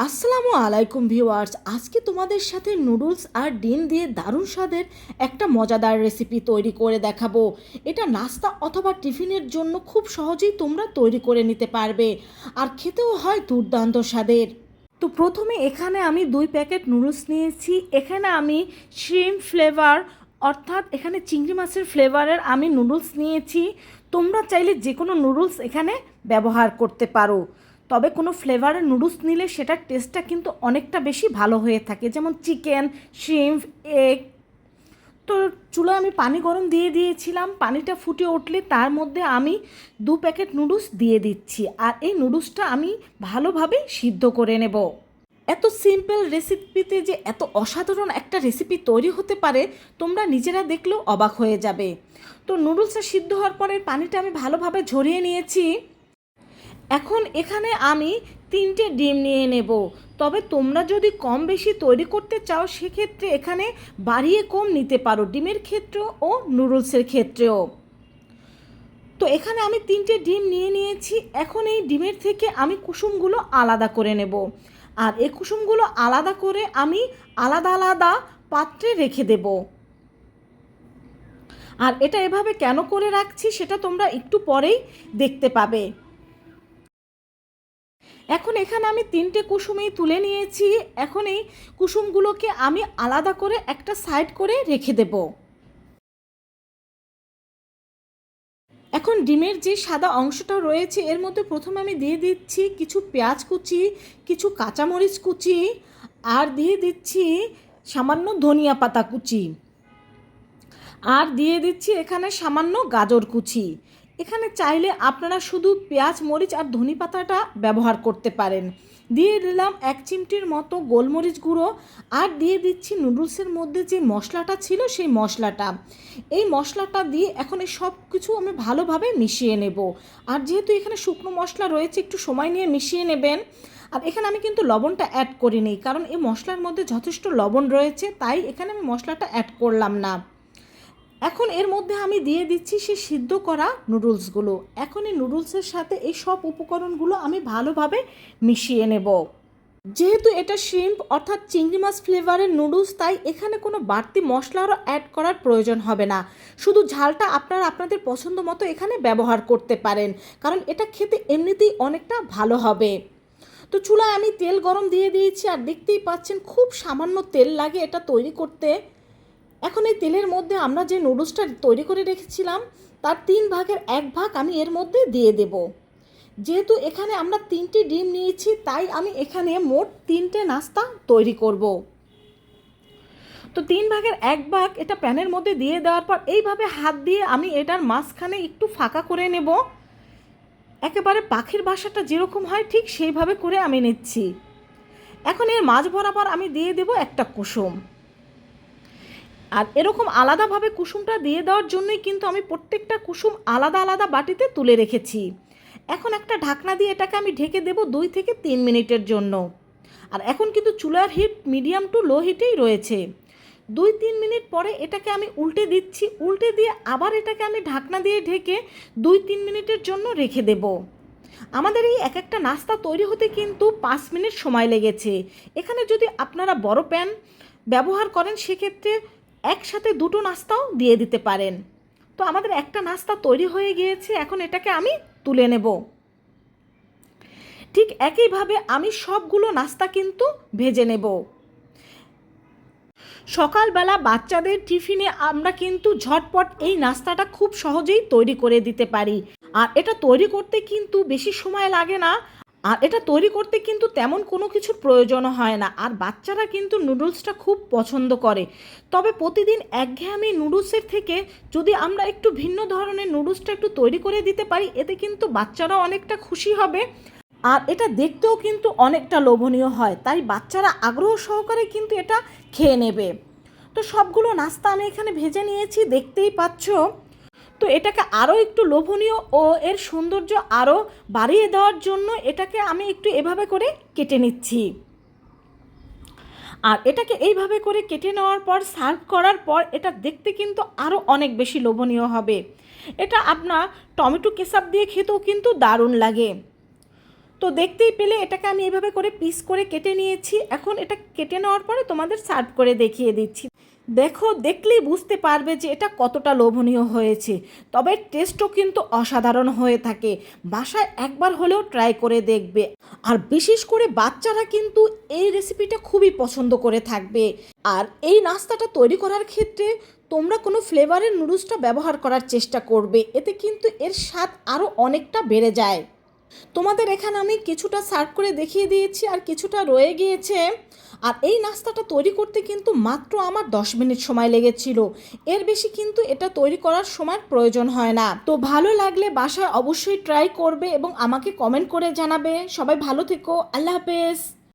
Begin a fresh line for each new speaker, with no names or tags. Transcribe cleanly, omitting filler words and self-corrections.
আসসালামু আলাইকুম ভিউয়ার্স, আজকে তোমাদের সাথে নুডলস আর ডিম দিয়ে দারুণ স্বাদের একটা মজাদার রেসিপি তৈরি করে দেখাবো। এটা নাস্তা অথবা টিফিনের জন্য খুব সহজেই তোমরা তৈরি করে নিতে পারবে, আর খেতেও হয় দুর্দান্ত স্বাদের। তো প্রথমে এখানে আমি 2 প্যাকেট নুডলস নিয়েছি। এখানে আমি শ্রিম্প ফ্লেভার অর্থাৎ এখানে চিংড়ি মাছের ফ্লেভারের আমি নুডলস নিয়েছি। তোমরা চাইলে যে কোনো নুডলস এখানে ব্যবহার করতে পারো, তবে কোনো ফ্লেভারের নুডলস নিলে সেটার টেস্টটা কিন্তু অনেকটা বেশি ভালো হয়ে থাকে, যেমন চিকেন, শ্রিম্প, এগ। তো চুলায় আমি পানি গরম দিয়ে দিয়েছিলাম। পানিটা ফুটে উঠলে তার মধ্যে আমি 2 প্যাকেট নুডলস দিয়ে দিচ্ছি, আর এই নুডলসটা আমি ভালোভাবে সিদ্ধ করে নেব। এত সিম্পল রেসিপিতে যে এত অসাধারণ একটা রেসিপি তৈরি হতে পারে তোমরা নিজেরা দেখলেও অবাক হয়ে যাবে। তো নুডলসটা সিদ্ধ হওয়ার পরে পানিটা আমি ভালোভাবে ঝরিয়ে নিয়েছি। এখন এখানে আমি 3টে ডিম নিয়ে নেব। তবে তোমরা যদি কম বেশি তৈরি করতে চাও সেক্ষেত্রে এখানে বাড়িয়ে কম নিতে পারো, ডিমের ক্ষেত্রেও ও নুডলসের ক্ষেত্রেও। তো এখানে আমি 3টে ডিম নিয়ে নিয়েছি। এখন এই ডিমের থেকে আমি কুসুমগুলো আলাদা করে নেব, আর এই কুসুমগুলো আলাদা করে আমি আলাদা আলাদা পাত্রে রেখে দেব। আর এটা এভাবে কেন করে রাখছি সেটা তোমরা একটু পরেই দেখতে পাবে। এখন এখানে আমি 3টে কুসুমই তুলে নিয়েছি। এখন এই কুসুমগুলোকে আমি আলাদা করে একটা সাইড করে রেখে দেব। এখন ডিমের যে সাদা অংশটা রয়েছে এর মধ্যে প্রথমে আমি দিয়ে দিচ্ছি কিছু পেঁয়াজ কুচি, কিছু কাঁচামরিচ কুচি, আর দিয়ে দিচ্ছি সামান্য ধনিয়া পাতা কুচি, আর দিয়ে দিচ্ছি এখানে সামান্য গাজর কুচি। এখানে চাইলে আপনারা শুধু পেঁয়াজ, মরিচ আর ধনে পাতাটা ব্যবহার করতে পারেন। দিয়ে দিলাম 1 চিমটির মতো গোলমরিচ গুঁড়ো, আর দিয়ে দিচ্ছি নুডলসের মধ্যে যে মশলাটা ছিল সেই মশলাটা। এই মশলাটা দিয়ে এখন এই সব কিছু আমি ভালোভাবে মিশিয়ে নেব। আর যেহেতু এখানে শুকনো মশলা রয়েছে একটু সময় নিয়ে মিশিয়ে নেবেন। আর এখানে আমি কিন্তু লবণটা অ্যাড করিনি, কারণ এই মশলার মধ্যে যথেষ্ট লবণ রয়েছে, তাই এখানে আমি মশলাটা অ্যাড করলাম না। এখন এর মধ্যে আমি দিয়ে দিচ্ছি সেই সিদ্ধ করা নুডলসগুলো। এখন এই নুডলসের সাথে এই সব উপকরণগুলো আমি ভালোভাবে মিশিয়ে নেব। যেহেতু এটা শ্রিম্প অর্থাৎ চিংড়ি মাছ ফ্লেভারের নুডলস, তাই এখানে কোনো বাড়তি মশলারও অ্যাড করার প্রয়োজন হবে না। শুধু ঝালটা আপনারা আপনাদের পছন্দ মতো এখানে ব্যবহার করতে পারেন, কারণ এটা খেতে এমনিতেই অনেকটা ভালো হবে। তো চুলায় আমি তেল গরম দিয়ে দিয়েছি, আর দেখতেই পাচ্ছেন খুব সামান্য তেল লাগে এটা তৈরি করতে। এখন এই তেলের মধ্যে আমরা যে নুডলসটা তৈরি করে রেখেছিলাম তার 3 ভাগের 1 ভাগ আমি এর মধ্যে দিয়ে দেব। যেহেতু এখানে আমরা 3টে ডিম নিয়েছি, তাই আমি এখানে মোট 3টে নাস্তা তৈরি করব। তো 3 ভাগের 1 ভাগ এটা প্যানের মধ্যে দিয়ে দেওয়ার পর এইভাবে হাত দিয়ে আমি এটার মাঝখানে একটু ফাঁকা করে নেব। একেবারে পাখির বাসাটা যেরকম হয় ঠিক সেইভাবে করে আমি নিচ্ছি। এখন এর মাঝ বরাবর আমি দিয়ে দেব একটা কুসুম। আর এরকম আলাদাভাবে কুসুমটা দিয়ে দেওয়ার জন্যই কিন্তু আমি প্রত্যেকটা কুসুম আলাদা আলাদা বাটিতে তুলে রেখেছি। এখন একটা ঢাকনা দিয়ে এটাকে আমি ঢেকে দেব 2 থেকে 3 মিনিটের জন্য। আর এখন কিন্তু চুলার হিট মিডিয়াম টু লো হিটেই রয়েছে। 2-3 মিনিট পরে এটাকে আমি উল্টে দিচ্ছি, উল্টে দিয়ে আবার এটাকে আমি ঢাকনা দিয়ে ঢেকে 2-3 মিনিটের জন্য রেখে দেব। আমাদের এই এক একটা নাস্তা তৈরি হতে কিন্তু 5 মিনিট সময় লেগেছে। এখানে যদি আপনারা বড় প্যান ব্যবহার করেন সেক্ষেত্রে একসাথে 2টো নাস্তাও দিয়ে দিতে পারেন। তো আমাদের একটা নাস্তা তৈরি হয়ে গিয়েছে, এখন এটাকে আমি তুলে নেব। ঠিক একইভাবে আমি সবগুলো নাস্তা কিন্তু ভেজে নেব। সকালবেলা বাচ্চাদের টিফিনে আমরা কিন্তু ঝটপট এই নাস্তাটা খুব সহজেই তৈরি করে দিতে পারি। আর এটা তৈরি করতে কিন্তু বেশি সময় লাগে না, আর এটা তৈরি করতে কিন্তু তেমন কোনো কিছুর প্রয়োজনও হয় না। আর বাচ্চারা কিন্তু নুডলসটা খুব পছন্দ করে। তবে প্রতিদিন একঘেয়েমি নুডলসের থেকে যদি আমরা একটু ভিন্ন ধরনের নুডলসটা একটু তৈরি করে দিতে পারি, এতে কিন্তু বাচ্চারাও অনেকটা খুশি হবে, আর এটা দেখতেও কিন্তু অনেকটা লোভনীয় হয়, তাই বাচ্চারা আগ্রহ সহকারে কিন্তু এটা খেয়ে নেবে। তো সবগুলো নাস্তা আমি এখানে ভেজে নিয়েছি, দেখতেই পাচ্ছ। তো এটাকে আরও একটু লোভনীয় ও এর সৌন্দর্য আরও বাড়িয়ে দেওয়ার জন্য এটাকে আমি একটু এভাবে করে কেটে নিচ্ছি। আর এটাকে এইভাবে করে কেটে নেওয়ার পর সার্ভ করার পর এটা দেখতে কিন্তু আরও অনেক বেশি লোভনীয় হবে। এটা আপনার টমেটো কেচাপ দিয়ে খেতেও কিন্তু দারুণ লাগে। তো দেখতেই পেলে এটাকে আমি এভাবে করে পিস করে কেটে নিয়েছি। এখন এটা কেটে নেওয়ার পরে তোমাদের সার্ভ করে দেখিয়ে দিচ্ছি। দেখো, দেখলেই বুঝতে পারবে যে এটা কতটা লোভনীয় হয়েছে। তবে টেস্টও কিন্তু অসাধারণ হয়ে থাকে। বাসায় একবার হলেও ট্রাই করে দেখবে। আর বিশেষ করে বাচ্চারা কিন্তু এই রেসিপিটা খুবই পছন্দ করে থাকবে। আর এই নাস্তাটা তৈরি করার ক্ষেত্রে তোমরা কোনো ফ্লেভারের নুডলসটা ব্যবহার করার চেষ্টা করবে, এতে কিন্তু এর স্বাদ আরও অনেকটা বেড়ে যায়। তোমাদের এখানে আমি কিছুটা সার্ভ করে দেখিয়ে দিয়েছি, আর কিছুটা রয়ে গিয়েছে। আর এই নাস্তাটা তৈরি করতে কিন্তু মাত্র আমার 10 মিনিট সময় লেগেছিল। এর বেশি কিন্তু এটা তৈরি করার সময় প্রয়োজন হয় না। তো ভালো লাগলে বাসায় অবশ্যই ট্রাই করবে এবং আমাকে কমেন্ট করে জানাবে। সবাই ভালো থেকো, আল্লাহ হাফেজ।